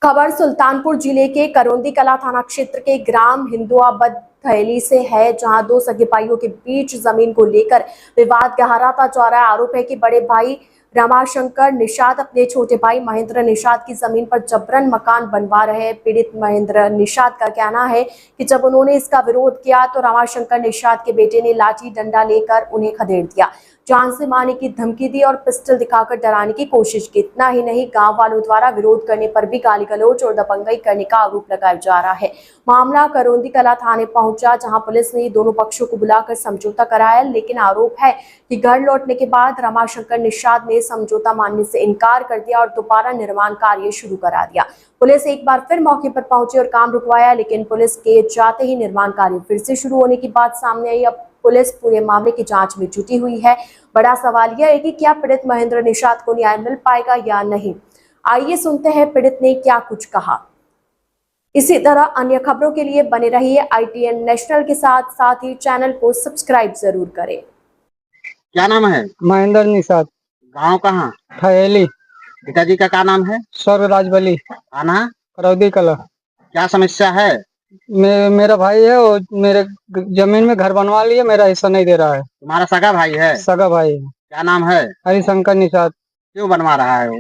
खबर सुल्तानपुर जिले के करौंदी कला थाना क्षेत्र के ग्राम हिंदुआबाद थैली से है, जहां दो सगे भाइयों के बीच जमीन को लेकर विवाद गहराता जा रहा है। आरोप है कि बड़े भाई रमाशंकर निषाद अपने छोटे भाई महेंद्र निषाद की जमीन पर जबरन मकान बनवा रहे हैं। पीड़ित महेंद्र निषाद का कहना है कि जब उन्होंने इसका विरोध किया तो रमाशंकर निषाद के बेटे ने लाठी डंडा लेकर उन्हें खदेड़ दिया, जान से मारने की धमकी दी और पिस्टल दिखाकर डराने की कोशिश की। इतना ही नहीं, गांव वालों द्वारा विरोध करने पर भी गाली गलौज और दबंगई करने का आरोप लगाया जा रहा है। मामला करौंदी कला थाने पहुंचा, जहां पुलिस ने दोनों पक्षों को बुलाकर समझौता कराया, लेकिन आरोप है कि घर लौटने के बाद रमाशंकर निषाद ने समझौता मानने से इनकार कर दिया और दोबारा निर्माण कार्य शुरू करा दिया। पुलिस एक बार फिर मौके पर पहुंची और काम रुकवाया, लेकिन पुलिस के जाते ही निर्माण कार्य फिर से शुरू होने की बात सामने आई। अब पुलिस पूरे मामले की जांच में जुटी हुई है। बड़ा सवाल यह है कि क्या पीड़ित महेंद्र निषाद को न्याय मिल पाएगा या नहीं। आइए सुनते हैं पीड़ित ने क्या कुछ कहा। इसी तरह अन्य खबरों के लिए बने रहिए ITN नेशनल के साथ, साथ ही चैनल को सब्सक्राइब जरूर करें। क्या नाम है? महेंद्र निषाद। गांव कहाँ? थैली। पिताजी का क्या नाम है? स्वर्गराज बली। आना करौदी कला। क्या समस्या है? मेरा भाई है, वो मेरे जमीन में घर बनवा लिया, मेरा हिस्सा नहीं दे रहा है। तुम्हारा सगा भाई है? सगा भाई है। क्या नाम है? हरिशंकर निषाद। क्यों बनवा रहा है वो?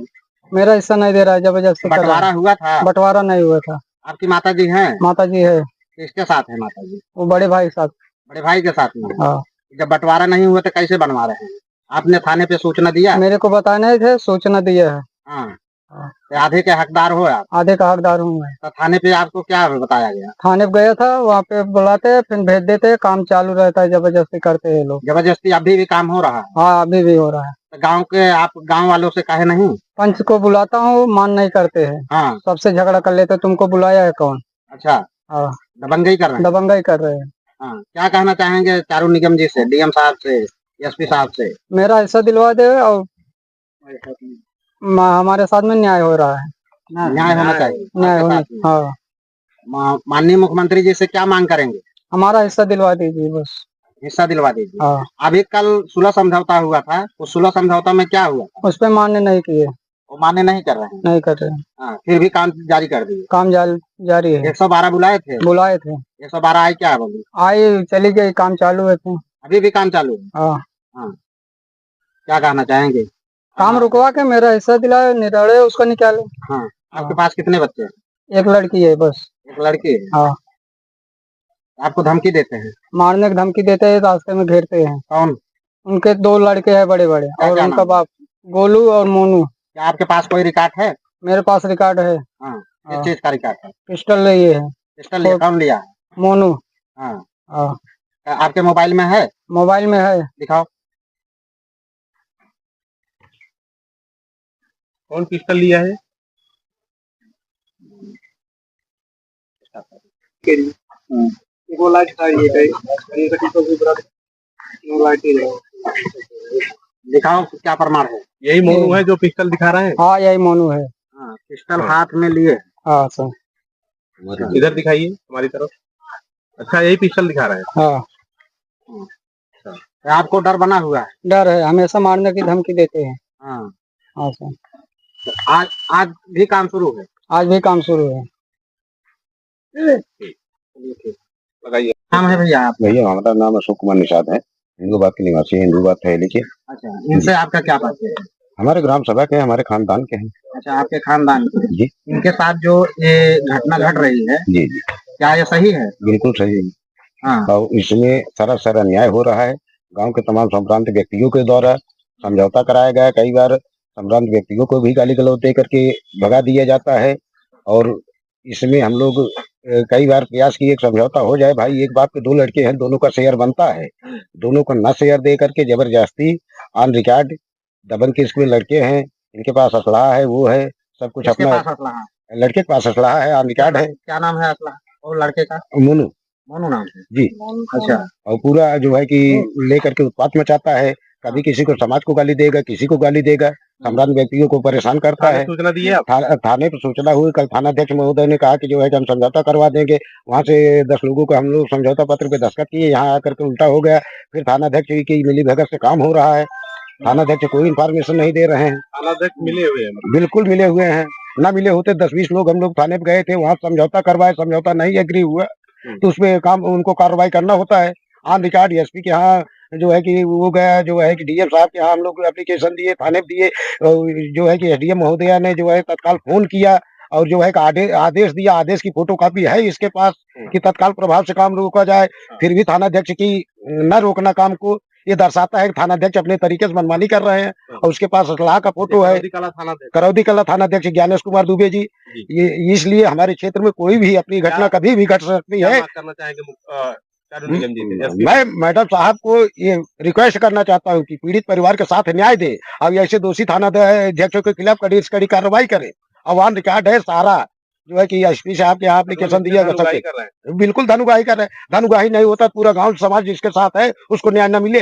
मेरा हिस्सा नहीं दे रहा है, जबरदस्ती कर रहा बंटवारा है। हुआ था? बंटवारा नहीं हुआ था। आपकी माता जी है? माता जी है। किसके साथ है माता जी? वो बड़े भाई के साथ। बड़े भाई के साथ में? हाँ। जब बंटवारा नहीं हुआ तो कैसे बनवा रहे हैं? आपने थाने पे सूचना दिया? मेरे को बताए नहीं थे, सूचना दिया है। हाँ। तो आधे के हकदार हो आप? आधे का हकदार हूँ मैं। तो थाने पे आपको क्या बताया गया? थाने पे गया था, वहाँ पे बुलाते फिर भेज देते, काम चालू रहता है, जबरदस्ती करते हैं लोग। जबरदस्ती अभी भी काम हो रहा है? हाँ, अभी भी हो रहा है। तो गाँव के आप गाँव वालों से कहे नहीं? पंच को बुलाता हूँ, मान नहीं करते हैं। हाँ। सबसे झगड़ा कर लेते। तुमको बुलाया है कौन? अच्छा। हाँ। दबंगई कर रहे हैं? दबंगई कर रहे हैं। हाँ। क्या कहना चाहेंगे चारू निगम जी से, DM साहब से, SP साहब से? मेरा हिस्सा दिलवा दे और हमारे साथ में न्याय हो रहा है। न्याय होना चाहिए। न्याय होना। हाँ। माननीय मुख्यमंत्री जी से क्या मांग करेंगे? हमारा हिस्सा दिलवा दीजिए बस। हिस्सा दिलवा दीजिए। हाँ। अभी कल सुलह समझौता हुआ था, उस सुलह समझौता में क्या हुआ? उस पे मान्य नहीं किए। वो मान्य नहीं कर रहे हैं? नहीं कर रहे हैं। हाँ, फिर भी काम जारी कर दिए? काम जारी है। 112 बुलाए थे? बुलाए थे। 112 आई क्या बोली? आई, चली गई, काम चालू है। अभी भी काम चालू है? हाँ। हाँ। क्या कहना चाहेंगे? काम रुकवा के मेरा हिस्सा दिलाए, निराले उसको निकाले। हाँ। आपके पास कितने बच्चे हैं? एक लड़की है बस। एक लड़की है? हाँ। आपको धमकी देते हैं? मारने की धमकी देते हैं, रास्ते में घेरते हैं। कौन? उनके 2 लड़के हैं बड़े बड़े, और उनका बाप गोलू और मोनू। क्या आपके पास कोई रिकॉर्ड है? मेरे पास रिकॉर्ड है। हाँ। किस चीज का रिकॉर्ड है? पिस्टल लिए है। पिस्टल लिया? कौन लिया? मोनू। हाँ। हाँ। आपके मोबाइल में है? मोबाइल में है। दिखाओ। कौन पिस्टल लिया है? वो लाइट दिखाओ क्या प्रमाण है? यही मोनू है जो पिस्टल दिखा रहा है? हाँ, यही मोनू है। हाँ, पिस्टल हाथ में लिए। हाँ सर। इधर दिखाइए हमारी तरफ। अच्छा, यही पिस्टल दिखा रहा है? हाँ। तो आपको डर बना हुआ है? डर है, हमेशा मारने की धमकी देते हैं। हाँ। हाँ सर। तो आज भी काम शुरू है? आज भी काम शुरू है। लगाइए। नाम है भैया आप? भैया हमारा नाम अशोक कुमार निषाद है, हिंदुआबाद के निवासी, हिंदुआबाद थैली के। अच्छा, इनसे आपका क्या बात है? हमारे ग्राम सभा के, हमारे खानदान के हैं। अच्छा, आपके खानदान के? जी। इनके साथ जो ये घटना घट रही है, जी जी, क्या ये सही है? बिल्कुल सही है। हाँ। और इसमें सरासर अन्याय हो रहा है। गांव के तमाम संभ्रांत व्यक्तियों के द्वारा समझौता कराया गया। कई बार संभ्रांत व्यक्तियों को भी गाली गलौज दे करके भगा दिया जाता है, और इसमें हम लोग कई बार प्रयास किए समझौता हो जाए। भाई, एक बाप के 2 लड़के हैं, दोनों का शेयर बनता है। दोनों को न शेयर दे करके जबरदस्ती ऑन रिकॉर्ड दबंग के इसमें लड़के हैं, इनके पास असलहा है, वो है सब कुछ अपना। लड़के के पास असलहा है, ऑन रिकॉर्ड है। क्या नाम है असलहा और लड़के का? मोनू। मोनू नाम है जी। अच्छा। और पूरा जो है कि लेकर के उत्पात मचाता है। कभी किसी को समाज को गाली देगा, किसी को गाली देगा, सम्रांत व्यक्तियों को परेशान करता है। सूचना दी है? थाने पर सूचना हुई। कल थानाध्यक्ष महोदय ने कहा कि जो है कि हम समझौता करवा देंगे। वहां से 10 लोगों को हम लोग समझौता पत्र पे दस्तखत किए, यहाँ आकर के उल्टा हो गया। फिर थानाध्यक्ष की मिलीभगत से काम हो रहा है। थानाध्यक्ष कोई इन्फॉर्मेशन नहीं दे रहे हैं। थानाध्यक्ष मिले हुए हैं? बिल्कुल मिले हुए हैं। ना मिले होते 10-20 लोग हम लोग थाने पे गए थे, वहाँ समझौता करवाए, समझौता नहीं एग्री हुआ तो उसमें काम उनको कार्रवाई करना होता है। ऑन रिकॉर्ड एसपी के यहाँ जो है कि वो गया, जो है कि डीएम साहब के यहाँ हम लोग एप्लीकेशन दिए, थाने पे दिए, जो है कि एसडीएम महोदया ने जो है तत्काल फोन किया और जो है कि आदेश दिया। आदेश की फोटोकॉपी है इसके पास कि तत्काल प्रभाव से काम रोका जाए। फिर भी थानाध्यक्ष की न रोकना काम को, ये दर्शाता है कि थानाध्यक्ष अपने तरीके से मनमानी कर रहे हैं। और उसके पास असलाह का फोटो है, करौदी कला थानाध्यक्ष ज्ञानेश कुमार दुबे जी। ये इसलिए हमारे क्षेत्र में कोई भी अपनी घटना कभी भी घट सकती है। करना चाहेंगे चारू निगम जी से? मैं मैडम साहब को ये रिक्वेस्ट करना चाहता हूँ कि पीड़ित परिवार के साथ न्याय दे और ऐसे दोषी थाना अध्यक्षों के खिलाफ कड़ी कार्रवाई करे। आह्वान रिकॉर्ड है सारा, जो है कि एसपी साहब के यहाँ एप्लीकेशन दिया जा सके। बिल्कुल धनुगाही कर रहे हैं। धनुगाही नहीं होता पूरा गांव समाज जिसके साथ है उसको न्याय न मिले,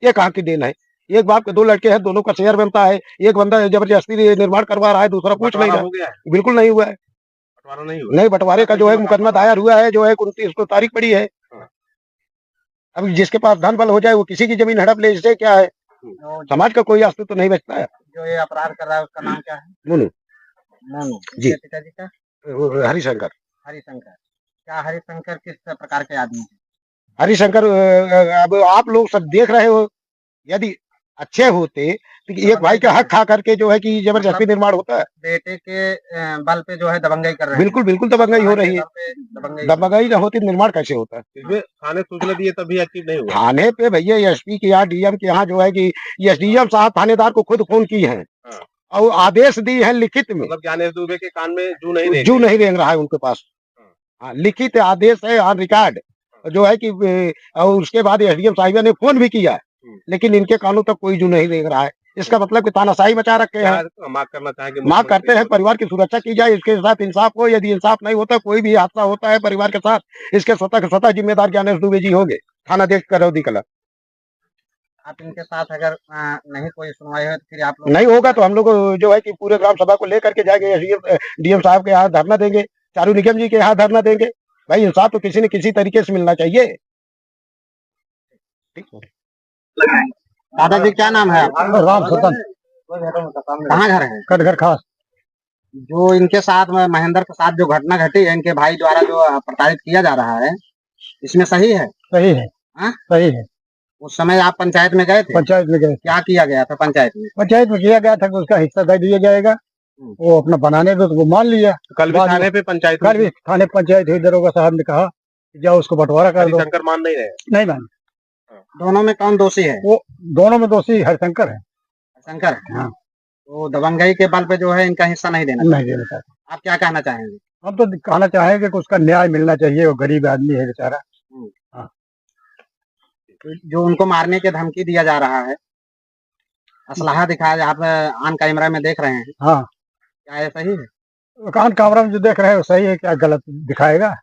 ये कहाँ की देन है? एक बाप के 2 लड़के हैं, दोनों का शेयर बनता है। एक बंदा जबरदस्ती निर्माण करवा रहा है, दूसरा कुछ नहीं रहा। बिल्कुल नहीं हुआ है, नहीं। बंटवारे का जो है मुकदमा दायर हुआ है, जो है 29 को तारीख पड़ी है। अब जिसके पास धन बल हो जाए वो किसी की जमीन हड़प ले, इससे क्या है? समाज का कोई अस्तित्व तो नहीं बचता है। जो ये अपराध कर रहा है उसका नाम क्या है? मोनू जी। पिताजी का? हरिशंकर। हरिशंकर। क्या हरिशंकर किस प्रकार के आदमी है? हरिशंकर अब आप लोग सब देख रहे हो, यदि अच्छे होते तो एक भाई का हक खा करके जो है कि जबरदस्ती निर्माण होता है। बेटे के बल पे जो है दबंगई कर रहे हैं। बिल्कुल बिल्कुल दबंगई हो रही है। दबंगई न होती निर्माण कैसे होता है? थाने सूचना दिए तभी एक्टिव नहीं हुआ। थाने पे भैया एसपी के यहाँ, डीएम के यहाँ जो है कि एसडीएम साहब थानेदार को खुद फोन की है और आदेश दी है लिखित में। मतलब ज्ञानेश दुबे के कान में जू नहीं रेंग रहा है उनके पास। हाँ, लिखित आदेश है ऑन रिकॉर्ड, जो है कि और उसके बाद एसडीएम साहिबा ने फोन भी किया, लेकिन इनके कानों तक कोई जू नहीं रेंग रहा है। इसका मतलब कि तानाशाही मचा रखे हैं। मांग करना चाहेंगे? मांग करते हैं परिवार की सुरक्षा की जाए, इसके साथ इंसाफ हो। यदि इंसाफ नहीं होता, कोई भी हादसा होता है परिवार के साथ, इसके स्वतः जिम्मेदार ज्ञानेश दुबे जी होंगे, थानाध्यक्ष करौदी कला। आप इनके साथ अगर नहीं कोई सुनवाई हो तो फिर आप लोग नहीं होगा तो हम लोग जो है कि पूरे ग्राम सभा को लेकर के जाएंगे, डीएम साहब के यहाँ धरना देंगे, चारू निगम जी के यहाँ धरना देंगे। भाई इंसाफ तो किसी न किसी तरीके से मिलना चाहिए। दादाजी क्या नाम है आपका? राम सतन। कहाँ घर है? कटघर खास। जो इनके साथ में महेंद्र के साथ जो घटना घटी है, इनके भाई द्वारा जो प्रताड़ित किया जा रहा है, इसमें सही है? सही है। हाँ? सही है। उस समय आप पंचायत में गए थे? पंचायत में गए। क्या किया गया था पंचायत में? पंचायत में किया गया था कि उसका हिस्सा दे दिया जाएगा, वो अपना बनाने दो तो वो मान लिया। कल भी थाने पे पंचायत, कल भी थाने पंचायत हुई, दरोगा साहब ने कहा जाओ उसको बंटवारा कर दो। हरिशंकर मान नहीं रहे? नहीं मान। दोनों में कौन दोषी है? वो दोनों में दोषी हरिशंकर है। हरिशंकर है। हाँ। तो दबंगई के बल पे जो है इनका हिस्सा नहीं देना नहीं देना चाहिए। आप क्या कहना चाहेंगे? हम तो कहना चाहेंगे कि उसका न्याय मिलना चाहिए, वो गरीब आदमी है बेचारा। जो उनको मारने की धमकी दिया जा रहा है, असलाहा दिखाया, आप ऑन कैमरा में देख रहे हैं। हाँ, क्या ये सही है? कान कैमरा में जो देख रहे हैं वो सही है, क्या गलत दिखाएगा?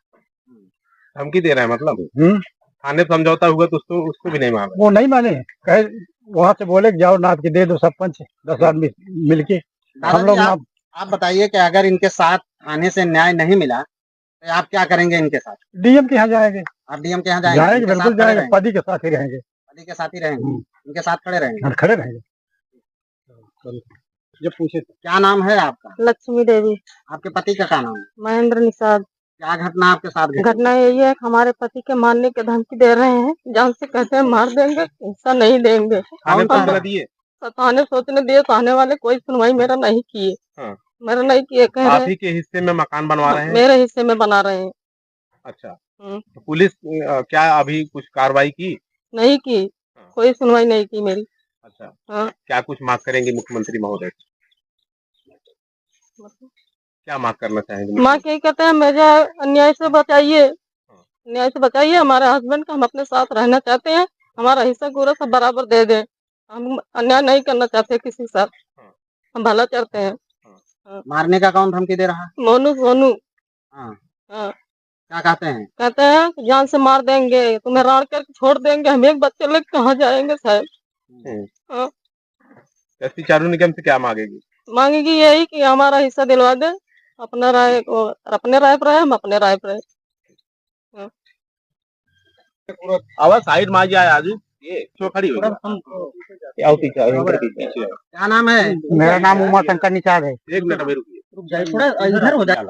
धमकी दे रहे हैं मतलब? थाने समझौता हुआ तो उसको भी नहीं माना? वो नहीं माने, कहे वहां से बोले जाओ नाथ के दे दो सरपंच 10 आदमी मिलके। हम लोग आप बताइए कि अगर इनके साथ आने से न्याय नहीं मिला तो आप क्या करेंगे इनके साथ? डीएम के यहाँ जाएंगे। आप डीएम के यहाँ जाएंगे? बिल्कुल जाएंगे, पति के साथ ही रहेंगे। पति के साथ ही रहेंगे, इनके साथ खड़े रहेंगे? खड़े रहेंगे। जब पूछे क्या नाम है आपका? लक्ष्मी देवी। आपके पति का क्या नाम है? महेंद्र निषाद। क्या घटना आपके साथ घटी? घटना यही है कि हमारे पति के मारने के धमकी दे रहे हैं, जान से कहते हैं मार देंगे, हिस्सा नहीं देंगे। थाने सोचने दिए, थाने वाले कोई सुनवाई मेरा नहीं किए। मेरा नहीं किए, कह रहे आप ही के हिस्से में मकान बनवा रहे हैं? मेरे हिस्से में बना रहे हैं। अच्छा, तो पुलिस क्या अभी कुछ कार्रवाई की? नहीं की, कोई सुनवाई नहीं की मेरी। अच्छा, हाँ। क्या कुछ मांग करेंगे मुख्यमंत्री महोदय? क्या मांग करना चाहेंगे? माँ यही कहते हैं मुझे अन्याय से बचाइए, न्याय से बचाइए हमारे हस्बैंड का, हम अपने साथ रहना चाहते हैं, हमारा हिस्सा पूरा सब बराबर दे दें। हम अन्याय नहीं करना चाहते किसी के साथ, हम भला चाहते हैं। मारने का कौन धमकी दे रहा है? मोनू सोनू। हाँ। हाँ। क्या कहते हैं? कहते हैं जान से मार देंगे, तुम्हें राड़ करके छोड़ देंगे, हम एक बच्चे लेकर कहाँ जाएंगे साहब। एसपी चारू निगम से क्या मांगेगी? मांगेगी यही कि हमारा हिस्सा दिलवा दे, अपना राय अपने राय पर है, हम अपने राय पर है। आवाज साइड में जाए आजू, ये क्यों खड़ी हुई? क्या नाम है? मेरा नाम उमा शंकर निषाद है। एक मिनट में रुकिए। रुक जाए थोड़ा, इधर हो जाए।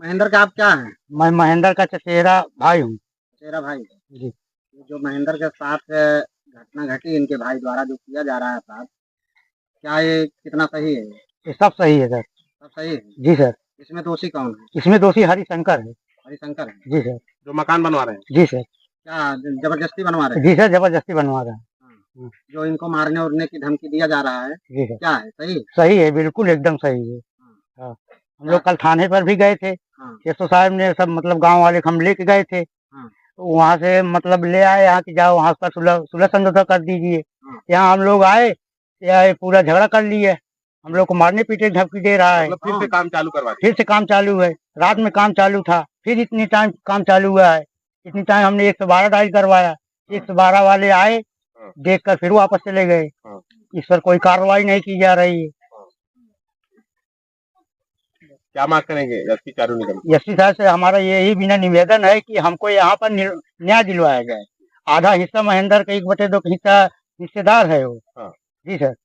महेंद्र का आप क्या है? मैं महेंद्र का चचेरा भाई हूँ। तेरा भाई जी। जो महेंद्र के साथ घटना घटी इनके भाई द्वारा जो किया जा रहा है साथ, क्या ये कितना सही है? ये सब सही है सर। सब सही है। जी सर। इसमें दोषी कौन है? इसमें दोषी हरिशंकर है। हरिशंकर है। जी सर। जो मकान बनवा रहे हैं। जी सर। क्या जबरदस्ती बनवा रहे हैं? जी सर, जबरदस्ती बनवा रहा है। जो इनको मारने उड़ने की धमकी दिया जा रहा है, जी सर। क्या है सही? सही है, बिल्कुल एकदम सही है। हाँ। हम लोग कल थाने पर भी गए थे। हाँ। एसओ साहब ने सब मतलब गांव वाले हम लेके गए थे। हाँ। तो वहाँ से मतलब ले आए यहाँ की, जाओ वहाँ पर सुलह समझौता कर दीजिए। यहाँ हम लोग आए, यहाँ पूरा झगड़ा कर लिए। हम लोग को मारने पीटे धमकी दे रहा है। मतलब फिर से काम चालू करवा दिया। फिर से काम चालू है। रात में काम चालू था, फिर इतनी टाइम काम चालू हुआ है। इतनी टाइम हमने 112 डायल करवाया। 112 वाले आए, देखकर फिर वापस चले गए। इस पर कोई कार्रवाई नहीं की जा रही है। क्या मांग करेंगे एसपी चारूनीगम? एसपी साहब से हमारा यही बिना निवेदन है कि हमको यहाँ पर न्याय दिलवाया जाए। आधा हिस्सा महेंद्र का, 1/2 हिस्सा हिस्सेदार है वो। जी सर।